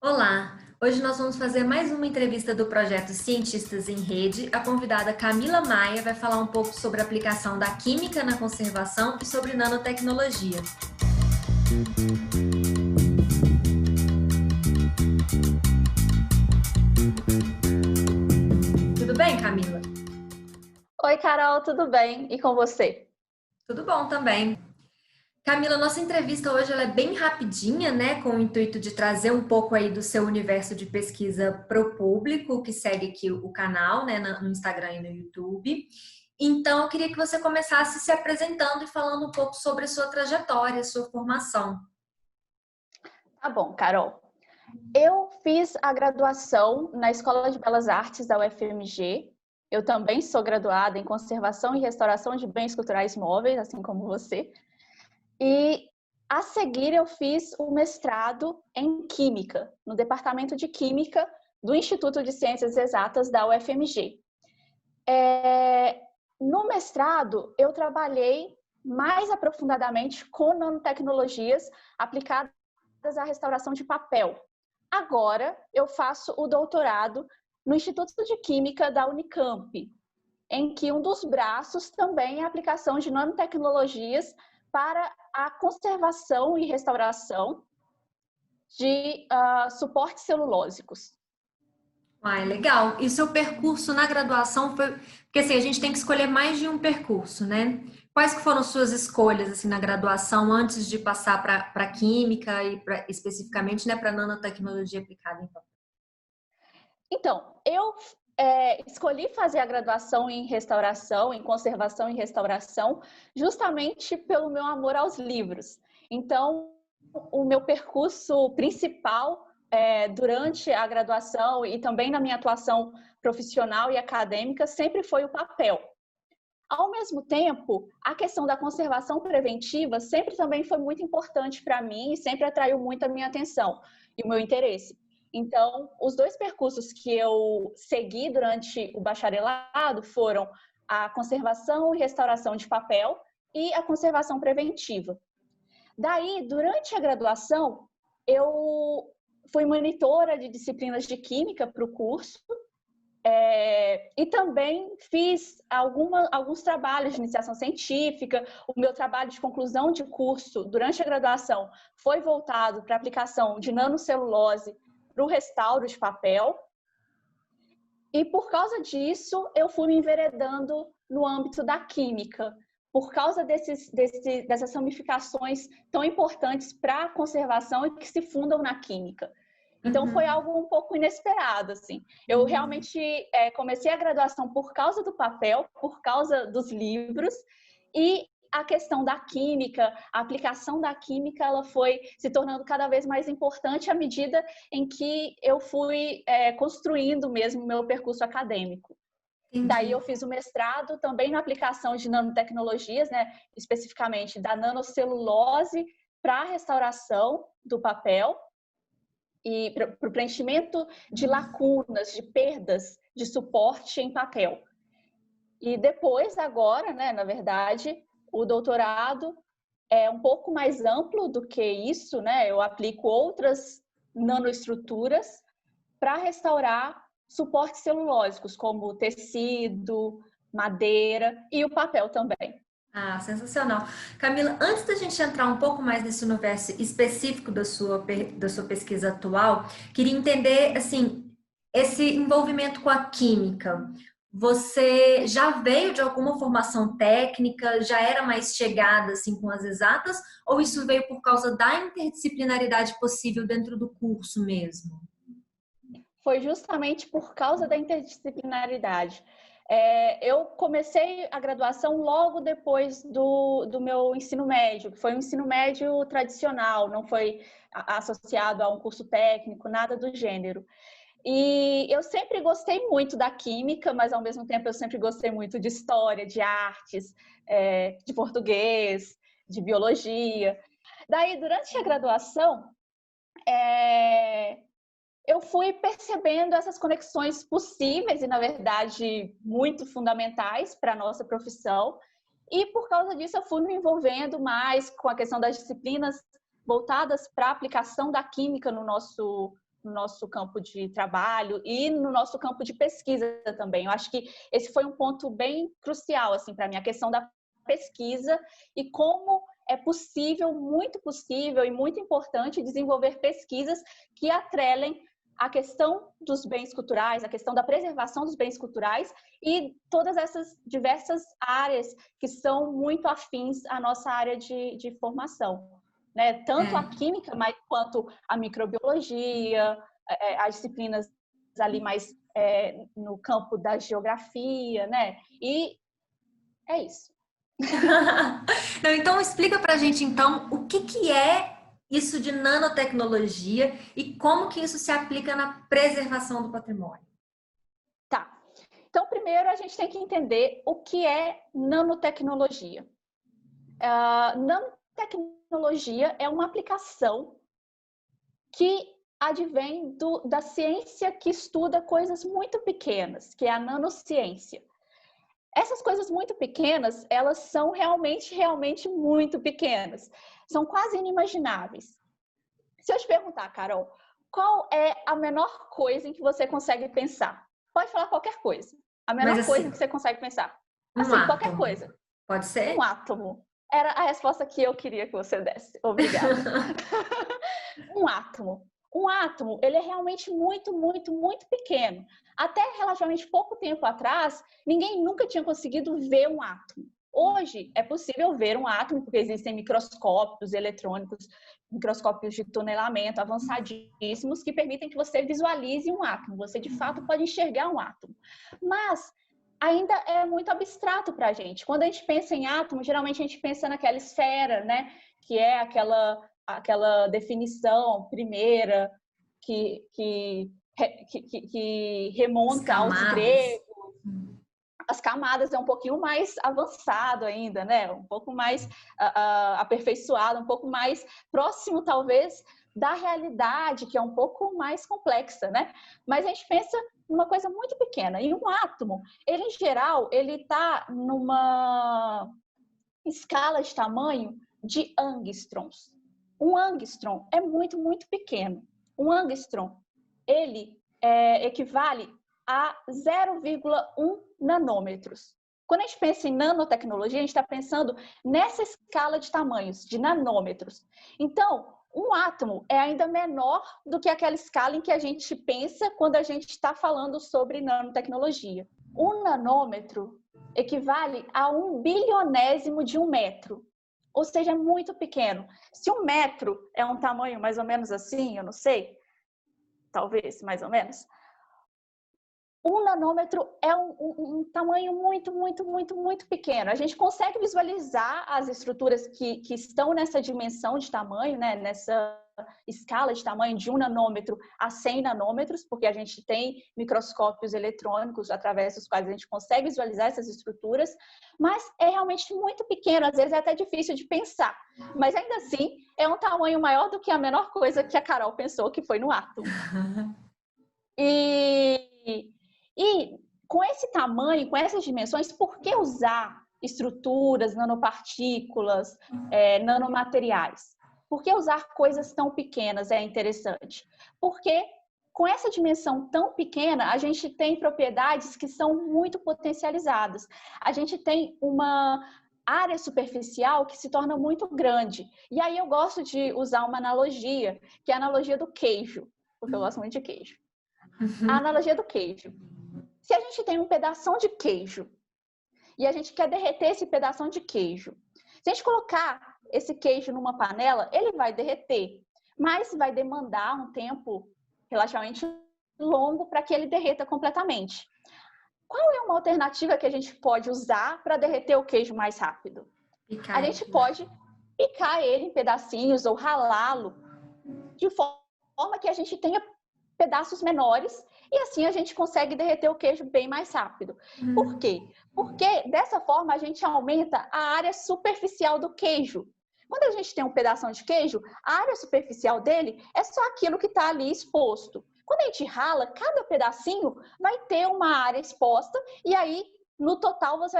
Olá! Hoje nós vamos fazer mais uma entrevista do projeto Cientistas em Rede. A convidada Camila Maia vai falar um pouco sobre a aplicação da química na conservação e sobre nanotecnologia. Tudo bem, Camila? Oi, Carol, tudo bem? E com você? Tudo bom também. Camila, nossa entrevista hoje ela é bem rapidinha, né? Com o intuito de trazer um pouco aí do seu universo de pesquisa para o público que segue aqui o canal, né? No Instagram e no YouTube. Então, eu queria que você começasse se apresentando e falando um pouco sobre a sua trajetória, a sua formação. Tá bom, Carol. Eu fiz a graduação na Escola de Belas Artes da UFMG. Eu também sou graduada em Conservação e Restauração de Bens Culturais Móveis, assim como você. E a seguir eu fiz o mestrado em Química, no Departamento de Química do Instituto de Ciências Exatas da UFMG. No mestrado, eu trabalhei mais aprofundadamente com nanotecnologias aplicadas à restauração de papel. Agora, eu faço o doutorado no Instituto de Química da Unicamp, em que um dos braços também é a aplicação de nanotecnologias para a conservação e restauração de suportes celulósicos. Ah, é legal. E o seu percurso na graduação foi... Porque assim, a gente tem que escolher mais de um percurso, né? Quais que foram suas escolhas assim na graduação antes de passar para química e especificamente, né, para nanotecnologia aplicada em papel? Então, eu escolhi fazer a graduação em restauração, em conservação e restauração, justamente pelo meu amor aos livros. Então, o meu percurso principal durante a graduação e também na minha atuação profissional e acadêmica sempre foi o papel. Ao mesmo tempo, a questão da conservação preventiva sempre também foi muito importante para mim e sempre atraiu muito a minha atenção e o meu interesse. Então, os dois percursos que eu segui durante o bacharelado foram a conservação e restauração de papel e a conservação preventiva. Daí, durante a graduação, eu fui monitora de disciplinas de química para o curso. E também fiz alguns trabalhos de iniciação científica. O meu trabalho de conclusão de curso durante a graduação foi voltado para a aplicação de nanocelulose para o restauro de papel. E por causa disso, eu fui me enveredando no âmbito da química, por causa dessas ramificações tão importantes para a conservação e que se fundam na química. Então, foi Uhum. algo um pouco inesperado, assim. Eu realmente comecei a graduação por causa do papel, por causa dos livros, e a questão da química, a aplicação da química, ela foi se tornando cada vez mais importante à medida em que eu fui construindo mesmo o meu percurso acadêmico. Daí eu Entendi. fiz o mestrado também na aplicação de nanotecnologias, né, especificamente da nanocelulose para a restauração do papel, e para o preenchimento de lacunas, de perdas de suporte em papel. E depois, agora, né, na verdade, o doutorado é um pouco mais amplo do que isso, né? Eu aplico outras nanoestruturas para restaurar suportes celulósicos, como tecido, madeira e o papel também. Ah, sensacional. Camila, antes da gente entrar um pouco mais nesse universo específico da sua pesquisa atual, queria entender, assim, esse envolvimento com a química. Você já veio de alguma formação técnica, já era mais chegada, assim, com as exatas, ou isso veio por causa da interdisciplinaridade possível dentro do curso mesmo? Foi justamente por causa da interdisciplinaridade. Eu comecei a graduação logo depois do meu ensino médio, que foi um ensino médio tradicional, não foi associado a um curso técnico, nada do gênero. E eu sempre gostei muito da química, mas ao mesmo tempo eu sempre gostei muito de história, de artes, de português, de biologia. Daí, durante a graduação, eu fui percebendo essas conexões possíveis e, na verdade, muito fundamentais para a nossa profissão. E, por causa disso, eu fui me envolvendo mais com a questão das disciplinas voltadas para a aplicação da química no nosso no nosso campo de trabalho e no nosso campo de pesquisa também. Eu acho que esse foi um ponto bem crucial assim, para mim, a questão da pesquisa e como é possível e muito importante desenvolver pesquisas que atrelem a questão dos bens culturais, a questão da preservação dos bens culturais e todas essas diversas áreas que são muito afins à nossa área de formação, né? Tanto a química, mas quanto a microbiologia, as disciplinas ali mais no campo da geografia, né? E é isso. Não, então explica pra gente então o que que é isso de nanotecnologia e como que isso se aplica na preservação do patrimônio. Tá. Então, primeiro a gente tem que entender o que é nanotecnologia. Nanotecnologia é uma aplicação que advém da ciência que estuda coisas muito pequenas, que é a nanociência. Essas coisas muito pequenas, elas são realmente muito pequenas. São quase inimagináveis. Se eu te perguntar, Carol, qual é a menor coisa em que você consegue pensar? Pode falar qualquer coisa. A menor coisa que você consegue pensar. Assim, qualquer coisa. Pode ser? Um átomo. Era a resposta que eu queria que você desse. Obrigada. Um átomo. Um átomo, ele é realmente muito pequeno. Até relativamente pouco tempo atrás, ninguém nunca tinha conseguido ver um átomo. Hoje é possível ver um átomo, porque existem microscópios eletrônicos, microscópios de tunelamento avançadíssimos que permitem que você visualize um átomo. Você, de fato, pode enxergar um átomo. Mas ainda é muito abstrato para a gente. Quando a gente pensa em átomo, geralmente a gente pensa naquela esfera, né? Que é aquela definição primeira que remonta aos gregos. As camadas é um pouquinho mais avançado ainda, né? Um pouco mais aperfeiçoado, um pouco mais próximo, talvez, da realidade, que é um pouco mais complexa, né? Mas a gente pensa numa coisa muito pequena. E um átomo, ele, em geral, ele está numa escala de tamanho de angstroms. Um angstrom é muito pequeno. Um angstrom, ele equivale a 0,1 nanômetros. Quando a gente pensa em nanotecnologia, a gente está pensando nessa escala de tamanhos, de nanômetros. Então, um átomo é ainda menor do que aquela escala em que a gente pensa quando a gente está falando sobre nanotecnologia. Um nanômetro equivale a 1 bilionésimo de um metro. Ou seja, é muito pequeno. Se um metro é um tamanho mais ou menos assim, eu não sei, talvez mais ou menos, um nanômetro é um tamanho muito pequeno. A gente consegue visualizar as estruturas que estão nessa dimensão de tamanho, né? Nessa escala de tamanho de 1 nanômetro a 100 nanômetros, porque a gente tem microscópios eletrônicos através dos quais a gente consegue visualizar essas estruturas, mas é realmente muito pequeno, às vezes é até difícil de pensar. Mas ainda assim, é um tamanho maior do que a menor coisa que a Carol pensou, que foi no átomo. E com esse tamanho, com essas dimensões, por que usar estruturas, nanopartículas, nanomateriais? Por que usar coisas tão pequenas é interessante? Porque com essa dimensão tão pequena, a gente tem propriedades que são muito potencializadas. A gente tem uma área superficial que se torna muito grande. E aí eu gosto de usar uma analogia, que é a analogia do queijo, porque eu gosto muito de queijo. A analogia do queijo. Se a gente tem um pedação de queijo e a gente quer derreter esse pedação de queijo, se a gente colocar esse queijo numa panela, ele vai derreter, mas vai demandar um tempo relativamente longo para que ele derreta completamente. Qual é uma alternativa que a gente pode usar para derreter o queijo mais rápido? A gente pode picar ele em pedacinhos ou ralá-lo de forma que a gente tenha pedaços menores e assim a gente consegue derreter o queijo bem mais rápido. Por quê? Porque dessa forma a gente aumenta a área superficial do queijo. Quando a gente tem um pedação de queijo, a área superficial dele é só aquilo que está ali exposto. Quando a gente rala, cada pedacinho vai ter uma área exposta e aí, no total, você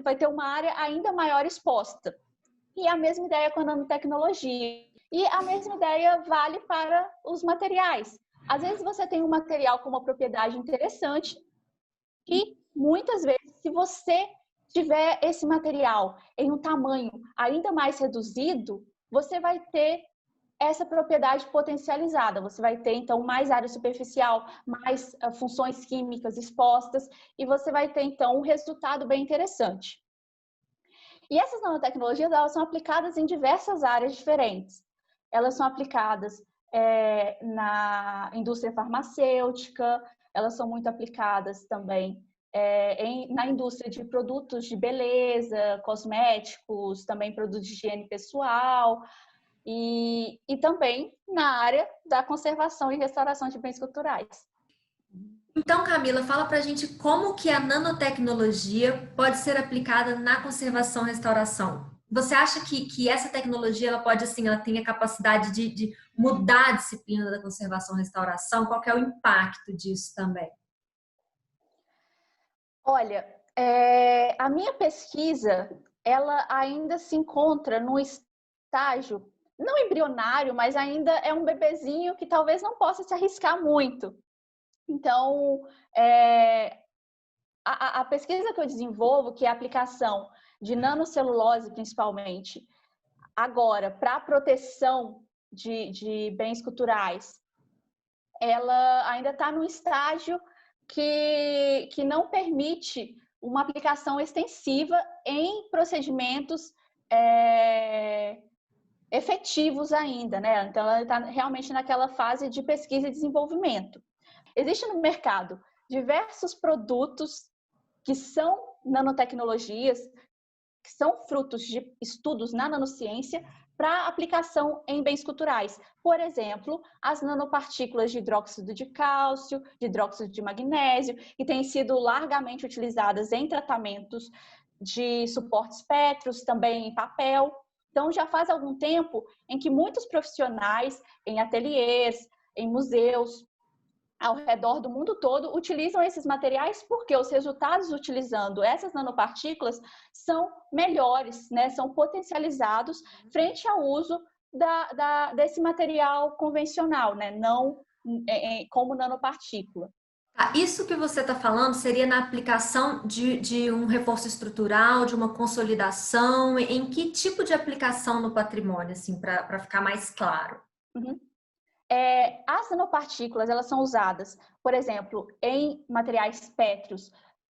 vai ter uma área ainda maior exposta. E a mesma ideia com a nanotecnologia. E a mesma ideia vale para os materiais. Às vezes você tem um material com uma propriedade interessante e muitas vezes, se você tiver esse material em um tamanho ainda mais reduzido, você vai ter essa propriedade potencializada. Você vai ter, então, mais área superficial, mais funções químicas expostas e você vai ter, então, um resultado bem interessante. E essas nanotecnologias, elas são aplicadas em diversas áreas diferentes. Elas são aplicadas na indústria farmacêutica, elas são muito aplicadas também na indústria de produtos de beleza, cosméticos, também produtos de higiene pessoal e também na área da conservação e restauração de bens culturais. Então, Camila, fala pra gente como que a nanotecnologia pode ser aplicada na conservação e restauração. Você acha que essa tecnologia ela pode, assim, ela tem a capacidade de mudar a disciplina da conservação e restauração? Qual que é o impacto disso também? Olha, a minha pesquisa, ela ainda se encontra no estágio, não embrionário, mas ainda é um bebezinho que talvez não possa se arriscar muito. Então, a pesquisa que eu desenvolvo, que é a aplicação de nanocelulose, principalmente, agora, para a proteção de bens culturais, ela ainda está no estágio que não permite uma aplicação extensiva em procedimentos efetivos ainda, né? Então, ela está realmente naquela fase de pesquisa e desenvolvimento. Existe no mercado diversos produtos que são nanotecnologias, que são frutos de estudos na nanociência para aplicação em bens culturais. Por exemplo, as nanopartículas de hidróxido de cálcio, de hidróxido de magnésio, que têm sido largamente utilizadas em tratamentos de suportes pétreos, também em papel. Então, já faz algum tempo em que muitos profissionais em ateliês, em museus, ao redor do mundo todo utilizam esses materiais porque os resultados utilizando essas nanopartículas são melhores, né? São potencializados frente ao uso desse material convencional, né? Não como nanopartícula. Isso que você está falando seria na aplicação de um reforço estrutural, de uma consolidação? Em que tipo de aplicação no patrimônio, assim, para ficar mais claro? Uhum. As nanopartículas, elas são usadas, por exemplo, em materiais pétreos,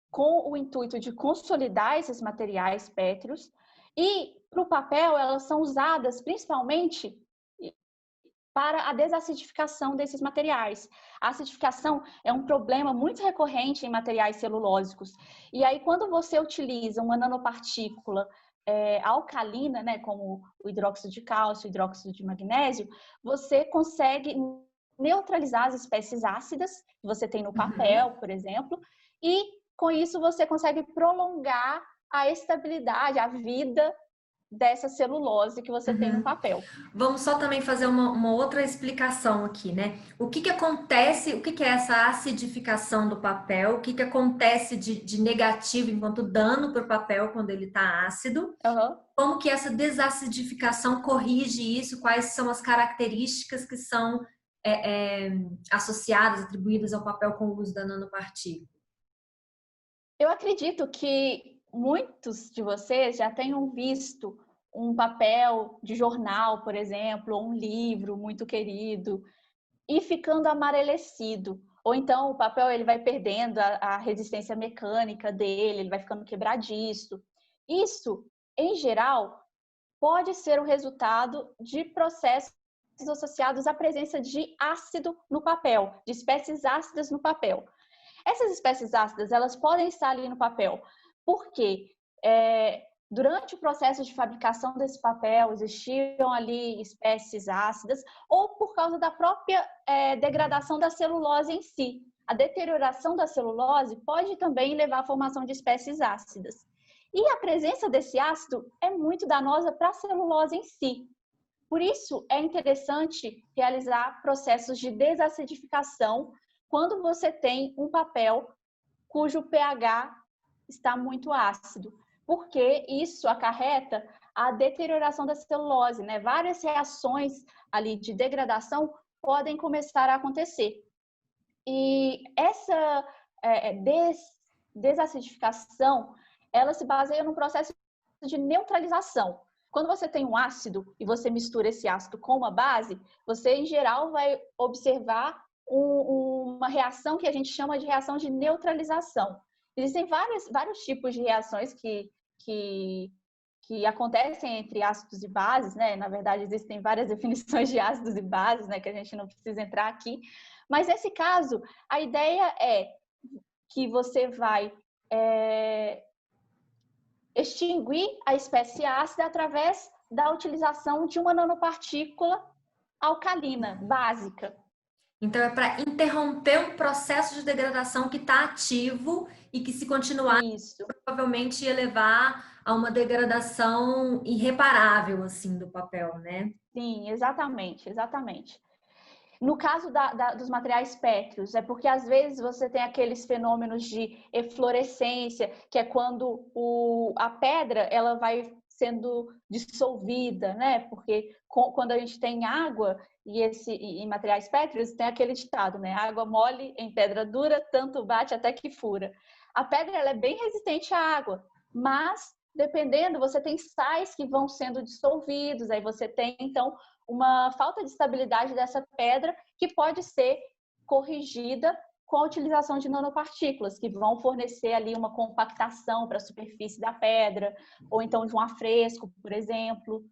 com o intuito de consolidar esses materiais pétreos, e para o papel, elas são usadas principalmente para a desacidificação desses materiais. A acidificação é um problema muito recorrente em materiais celulósicos. E aí, quando você utiliza uma nanopartícula alcalina, né, como o hidróxido de cálcio, o hidróxido de magnésio, você consegue neutralizar as espécies ácidas que você tem no papel, por exemplo, e com isso você consegue prolongar a estabilidade, a vida dessa celulose que você tem no papel. Vamos só também fazer uma outra explicação aqui, né? O que acontece, o que é essa acidificação do papel? O que acontece de negativo enquanto dano para o papel quando ele está ácido? Como que essa desacidificação corrige isso? Quais são as características que são associadas, atribuídas ao papel com o uso da nanopartícula? Eu acredito que muitos de vocês já tenham visto um papel de jornal, por exemplo, ou um livro muito querido, e ficando amarelecido. Ou então o papel ele vai perdendo a resistência mecânica dele, ele vai ficando quebradiço. Isso, em geral, pode ser o resultado de processos associados à presença de ácido no papel, de espécies ácidas no papel. Essas espécies ácidas, elas podem estar ali no papel, porque durante o processo de fabricação desse papel existiam ali espécies ácidas, ou por causa da própria degradação da celulose em si. A deterioração da celulose pode também levar à formação de espécies ácidas. E a presença desse ácido é muito danosa para a celulose em si. Por isso, é interessante realizar processos de desacidificação quando você tem um papel cujo pH está muito ácido, porque isso acarreta a deterioração da celulose, né? Várias reações ali de degradação podem começar a acontecer. E essa desacidificação, ela se baseia num processo de neutralização. Quando você tem um ácido e você mistura esse ácido com uma base, você, em geral, vai observar uma reação que a gente chama de reação de neutralização. Existem vários tipos de reações que acontecem entre ácidos e bases, né? Na verdade, existem várias definições de ácidos e bases, né? Que a gente não precisa entrar aqui. Mas, nesse caso, a ideia é que você vai extinguir a espécie ácida através da utilização de uma nanopartícula alcalina básica. Então, é para interromper um processo de degradação que está ativo e que, se continuar, Isso. provavelmente ia levar a uma degradação irreparável, assim, do papel, né? Sim, exatamente, exatamente. No caso dos materiais pétreos, é porque às vezes você tem aqueles fenômenos de eflorescência, que é quando a pedra ela vai sendo dissolvida, né? Porque quando a gente tem água e materiais pétreos, tem aquele ditado, né? Água mole em pedra dura, tanto bate até que fura. A pedra ela é bem resistente à água, mas dependendo, você tem sais que vão sendo dissolvidos, aí você tem, então, uma falta de estabilidade dessa pedra que pode ser corrigida com a utilização de nanopartículas, que vão fornecer ali uma compactação para a superfície da pedra, ou então de um afresco, por exemplo.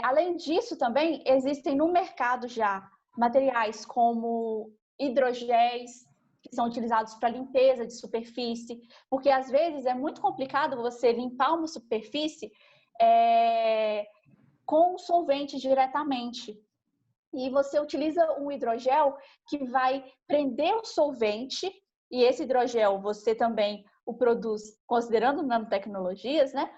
Além disso, também existem no mercado já materiais como hidrogéis, que são utilizados para limpeza de superfície, porque às vezes é muito complicado você limpar uma superfície com um solvente diretamente. E você utiliza um hidrogel que vai prender o solvente, e esse hidrogel você também o produz considerando nanotecnologias, né?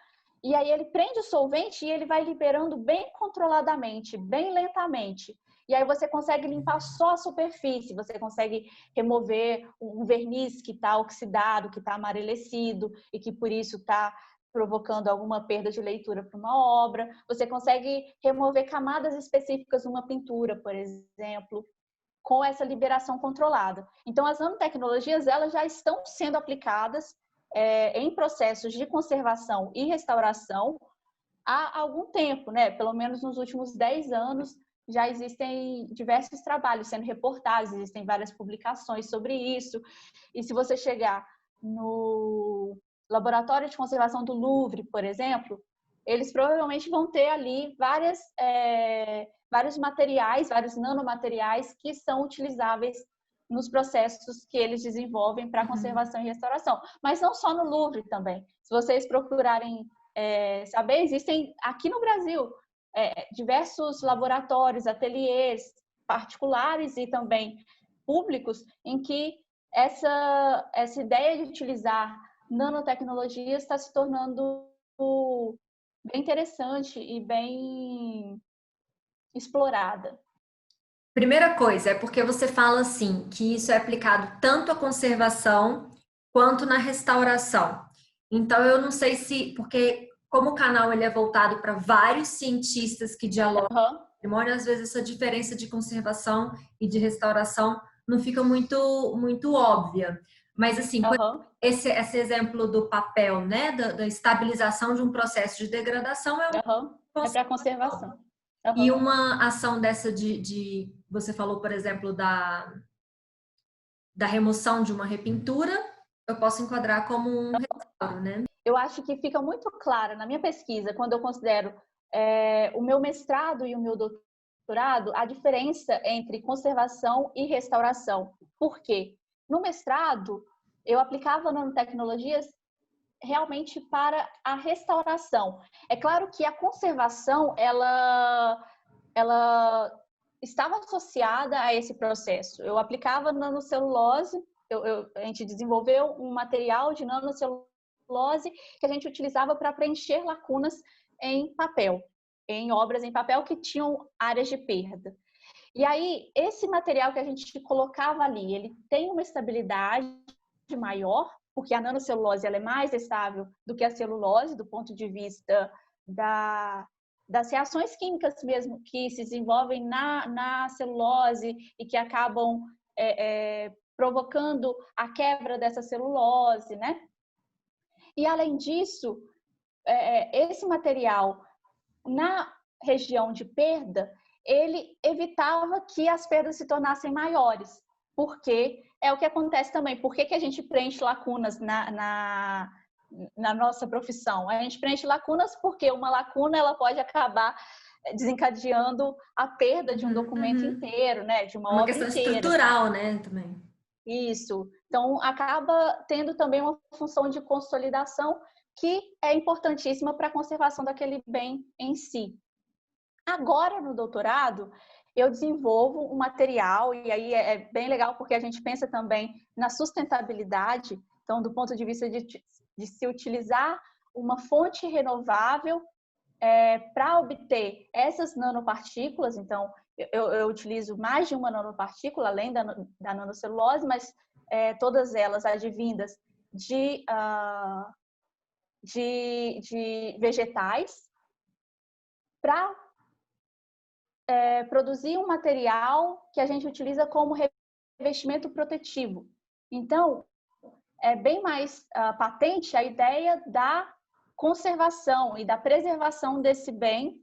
E aí ele prende o solvente e ele vai liberando bem controladamente, bem lentamente. E aí você consegue limpar só a superfície, você consegue remover um verniz que está oxidado, que está amarelecido e que por isso está provocando alguma perda de leitura para uma obra. Você consegue remover camadas específicas numa pintura, por exemplo, com essa liberação controlada. Então, as nanotecnologias elas já estão sendo aplicadas em processos de conservação e restauração há algum tempo, né? Pelo menos nos últimos 10 anos, já existem diversos trabalhos sendo reportados, existem várias publicações sobre isso. E se você chegar no Laboratório de Conservação do Louvre, por exemplo, eles provavelmente vão ter ali vários materiais, vários nanomateriais que são utilizáveis nos processos que eles desenvolvem para conservação e restauração. Mas não só no Louvre também. Se vocês procurarem saber, existem aqui no Brasil diversos laboratórios, ateliês particulares e também públicos em que essa ideia de utilizar nanotecnologias está se tornando bem interessante e bem explorada. Primeira coisa, é porque você fala assim, que isso é aplicado tanto à conservação quanto na restauração. Então, eu não sei se, porque como o canal ele é voltado para vários cientistas que dialogam com o patrimônio, às vezes essa diferença de conservação e de restauração não fica muito óbvia. Mas, assim, esse exemplo do papel, né, da estabilização de um processo de degradação é para conservação. E uma ação dessa você falou, por exemplo, da remoção de uma repintura, eu posso enquadrar como um restauro, né? Eu acho que fica muito claro na minha pesquisa, quando eu considero o meu mestrado e o meu doutorado, a diferença entre conservação e restauração. Por quê? No mestrado, eu aplicava nanotecnologias realmente para a restauração. É claro que a conservação, ela estava associada a esse processo. Eu aplicava nanocelulose, a gente desenvolveu um material de nanocelulose que a gente utilizava para preencher lacunas em papel, em obras em papel que tinham áreas de perda. E aí, esse material que a gente colocava ali, ele tem uma estabilidade maior, porque a nanocelulose ela é mais estável do que a celulose, do ponto de vista das reações químicas mesmo que se desenvolvem na celulose e que acabam provocando a quebra dessa celulose, né? E além disso, esse material na região de perda, ele evitava que as perdas se tornassem maiores, porque é o que acontece também. Por que a gente preenche lacunas na nossa profissão? A gente preenche lacunas porque uma lacuna ela pode acabar desencadeando a perda de um documento inteiro, né? De uma Uma obra questão inteira. estrutural, né, também. Isso. Então, acaba tendo também uma função de consolidação que é importantíssima para a conservação daquele bem em si. Agora, no doutorado, eu desenvolvo um material, e aí é bem legal porque a gente pensa também na sustentabilidade, então, do ponto de vista de se utilizar uma fonte renovável para obter essas nanopartículas. Então, eu utilizo mais de uma nanopartícula, além da nanocelulose, mas todas elas advindas de vegetais, para produzir um material que a gente utiliza como revestimento protetivo. Então, é bem mais patente a ideia da conservação e da preservação desse bem,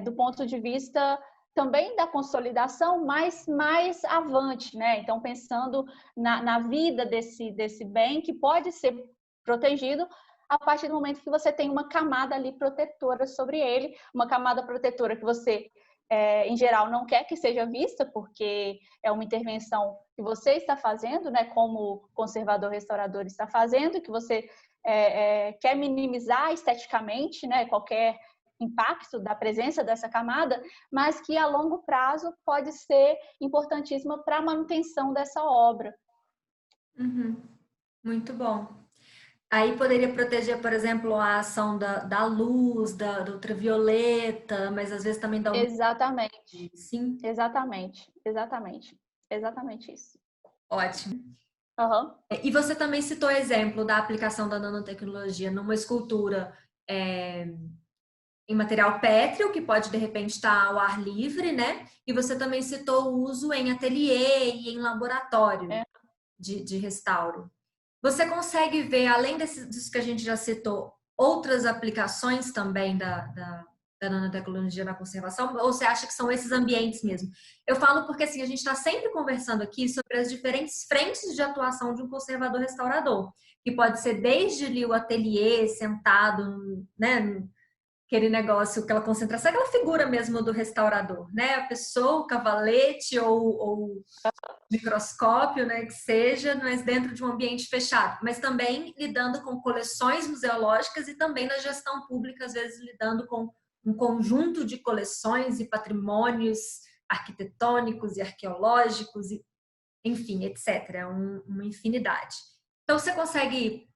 do ponto de vista também da consolidação, mas mais avante, né? Então, pensando na vida desse bem que pode ser protegido a partir do momento que você tem uma camada ali protetora sobre ele, uma camada protetora que você, em geral, não quer que seja vista, porque é uma intervenção que você está fazendo, né, como conservador restaurador está fazendo, que você quer minimizar esteticamente, né, qualquer impacto da presença dessa camada, mas que a longo prazo pode ser importantíssima para a manutenção dessa obra. Uhum. Muito bom. Aí poderia proteger, por exemplo, a ação da luz, do ultravioleta, mas às vezes também da umidade. Exatamente, Sim, exatamente isso. ótimo. Uhum. E você também citou exemplo da aplicação da nanotecnologia numa escultura em material pétreo, que pode de repente estar ao ar livre, né? E você também citou o uso em ateliê e em laboratório de restauro. Você consegue ver, além disso que a gente já citou, outras aplicações também da nanotecnologia na conservação? Ou você acha que são esses ambientes mesmo? Eu falo porque assim, a gente está sempre conversando aqui sobre as diferentes frentes de atuação de um conservador-restaurador, que pode ser desde ali o ateliê, sentado, né, aquele negócio, aquela concentração, aquela figura mesmo do restaurador, né? A pessoa, o cavalete ou microscópio, né, que seja, mas dentro de um ambiente fechado, mas também lidando com coleções museológicas e também na gestão pública, às vezes lidando com um conjunto de coleções e patrimônios arquitetônicos e arqueológicos, e, enfim, etc. Uma infinidade. Então, você consegue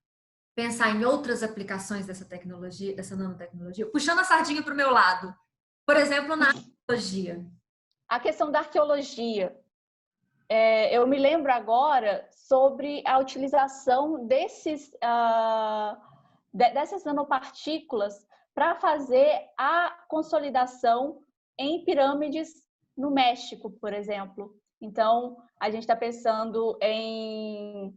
pensar em outras aplicações dessa tecnologia, dessa nanotecnologia, puxando a sardinha para o meu lado, por exemplo, na arqueologia. A questão da arqueologia. Eu me lembro agora sobre a utilização dessas nanopartículas para fazer a consolidação em pirâmides no México, por exemplo. Então, a gente está pensando em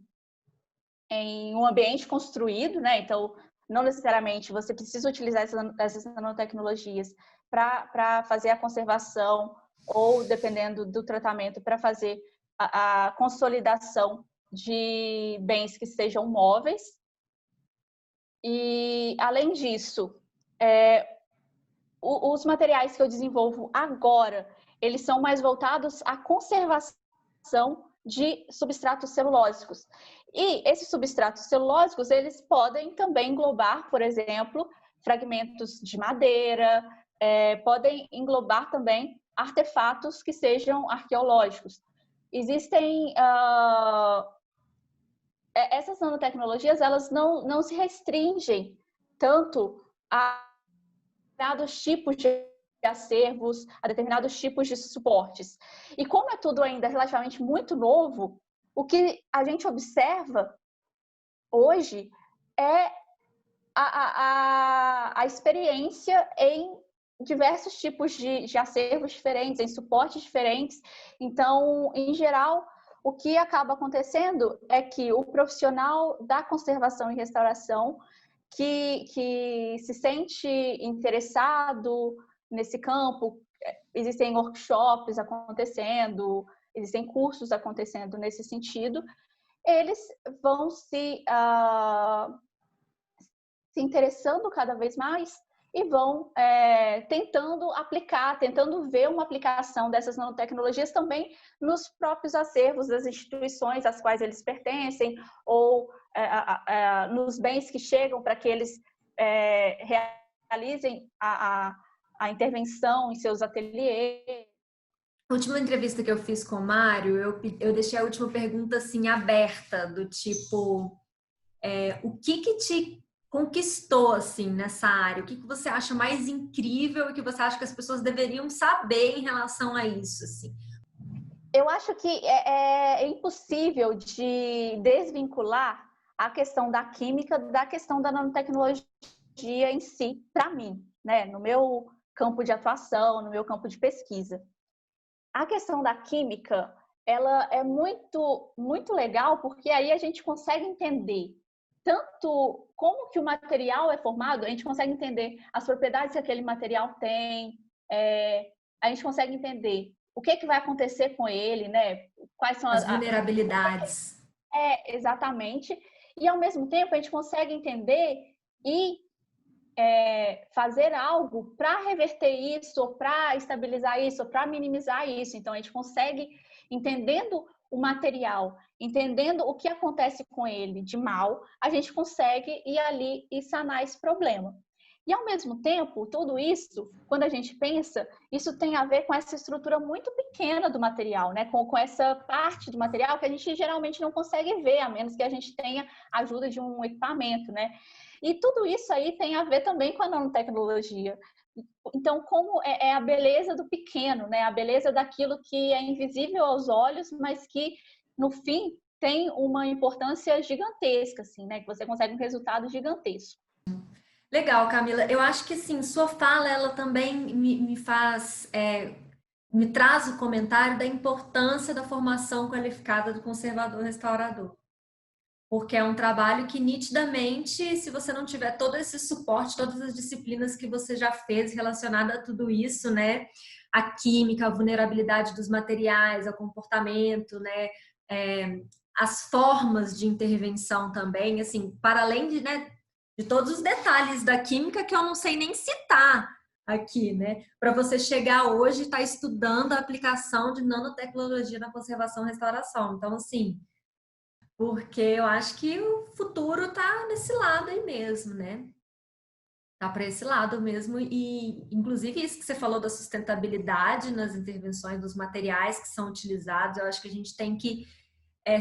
um ambiente construído, né? Então, não necessariamente você precisa utilizar essas nanotecnologias para fazer a conservação ou, dependendo do tratamento, para fazer a consolidação de bens que sejam móveis. E, além disso, os materiais que eu desenvolvo agora, eles são mais voltados à conservação de substratos celulósicos. E esses substratos celulósicos, eles podem também englobar, por exemplo, fragmentos de madeira, podem englobar também artefatos que sejam arqueológicos. Existem essas nanotecnologias, elas não se restringem tanto a determinados tipos de acervos, a determinados tipos de suportes. E como é tudo ainda relativamente muito novo, o que a gente observa hoje é a experiência em diversos tipos de acervos diferentes, em suportes diferentes. Então, em geral, o que acaba acontecendo é que o profissional da conservação e restauração que se sente interessado nesse campo, existem workshops acontecendo, existem cursos acontecendo nesse sentido, eles vão se interessando cada vez mais e vão tentando aplicar, tentando ver uma aplicação dessas nanotecnologias também nos próprios acervos das instituições às quais eles pertencem, ou nos bens que chegam para que eles realizem a intervenção em seus ateliês. A última entrevista que eu fiz com o Mário, eu deixei a última pergunta assim aberta, do tipo, o que te conquistou assim nessa área? O que você acha mais incrível e que você acha que as pessoas deveriam saber em relação a isso, assim? Eu acho que é impossível de desvincular a questão da química da questão da nanotecnologia em si, para mim, né? No meu campo de atuação, no meu campo de pesquisa. A questão da química, ela é muito, muito legal, porque aí a gente consegue entender tanto como que o material é formado, a gente consegue entender as propriedades que aquele material tem, a gente consegue entender o que vai acontecer com ele, né? Quais são As vulnerabilidades. Exatamente. E, ao mesmo tempo, a gente consegue entender e fazer algo para reverter isso, ou para estabilizar isso, ou para minimizar isso. Então, a gente consegue, entendendo o material, entendendo o que acontece com ele de mal, a gente consegue ir ali e sanar esse problema. E, ao mesmo tempo, tudo isso, quando a gente pensa, isso tem a ver com essa estrutura muito pequena do material, né? Com essa parte do material que a gente geralmente não consegue ver, a menos que a gente tenha a ajuda de um equipamento, né? E tudo isso aí tem a ver também com a nanotecnologia. Então, como é a beleza do pequeno, né? A beleza daquilo que é invisível aos olhos, mas que, no fim, tem uma importância gigantesca, assim, né? Que você consegue um resultado gigantesco. Legal, Camila. Eu acho que sim, sua fala ela também me faz, me traz o comentário da importância da formação qualificada do conservador restaurador. Porque é um trabalho que nitidamente, se você não tiver todo esse suporte, todas as disciplinas que você já fez relacionada a tudo isso, né? A química, a vulnerabilidade dos materiais, ao comportamento, né? As formas de intervenção também, assim, para além de, né, de todos os detalhes da química que eu não sei nem citar aqui, né? Para você chegar hoje e estar estudando a aplicação de nanotecnologia na conservação e restauração. Então, assim, porque eu acho que o futuro tá nesse lado aí mesmo, né? Tá para esse lado mesmo. E, inclusive, isso que você falou da sustentabilidade nas intervenções dos materiais que são utilizados, eu acho que a gente tem que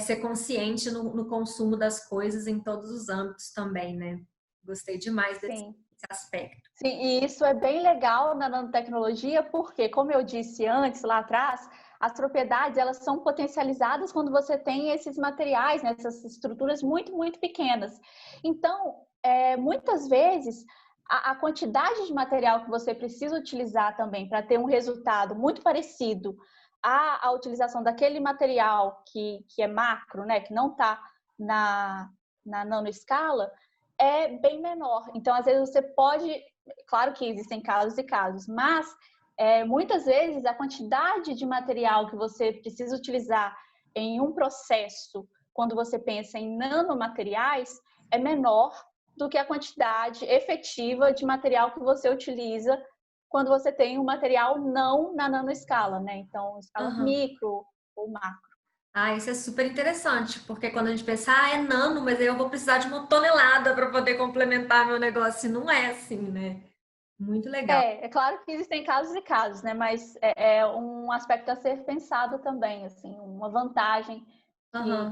ser consciente no consumo das coisas em todos os âmbitos também, né? Gostei demais desse aspecto. Sim, e isso é bem legal na nanotecnologia, porque, como eu disse antes, lá atrás, as propriedades elas são potencializadas quando você tem esses materiais, né, essas estruturas muito, muito pequenas. Então, muitas vezes, a quantidade de material que você precisa utilizar também para ter um resultado muito parecido à utilização daquele material que é macro, né, que não está na nanoescala, é bem menor. Então, às vezes, você pode... Claro que existem casos e casos, mas muitas vezes a quantidade de material que você precisa utilizar em um processo, quando você pensa em nanomateriais, é menor do que a quantidade efetiva de material que você utiliza quando você tem um material não na nanoescala, né? Então, escala micro ou macro. Isso é super interessante, porque quando a gente pensa, é nano, mas aí eu vou precisar de uma tonelada para poder complementar meu negócio. E não é assim, né? Muito legal. É claro que existem casos e casos, né? Mas é um aspecto a ser pensado também, assim, uma vantagem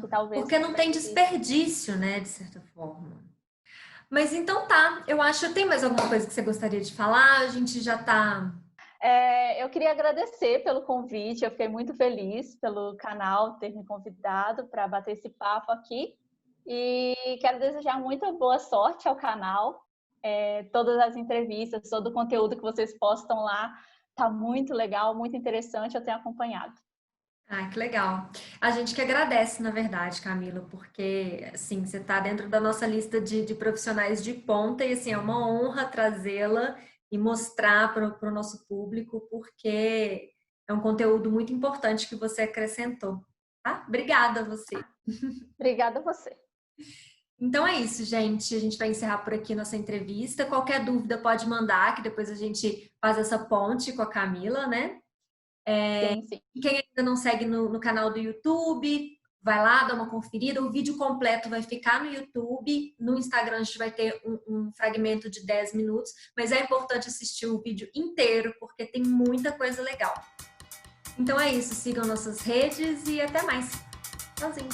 que talvez... Porque não tem desperdício, né, de certa forma. Mas então tá, eu acho, tem mais alguma coisa que você gostaria de falar? A gente já tá... eu queria agradecer pelo convite, eu fiquei muito feliz pelo canal ter me convidado para bater esse papo aqui e quero desejar muita boa sorte ao canal. todas as entrevistas, todo o conteúdo que vocês postam lá. Tá muito legal, muito interessante, eu tenho acompanhado. Ah, que legal. A gente que agradece, na verdade, Camila, porque, assim, você está dentro da nossa lista de profissionais de ponta e, assim, é uma honra trazê-la e mostrar para o nosso público, porque é um conteúdo muito importante que você acrescentou, tá? Obrigada a você. Obrigada a você. Então é isso, gente. A gente vai encerrar por aqui nossa entrevista. Qualquer dúvida pode mandar, que depois a gente faz essa ponte com a Camila, né? Sim, sim. E quem ainda não segue no canal do YouTube, vai lá, dá uma conferida. O vídeo completo vai ficar no YouTube. No Instagram a gente vai ter um fragmento de 10 minutos, mas é importante assistir o vídeo inteiro, porque tem muita coisa legal. Então é isso, sigam nossas redes e até mais. Tchauzinho.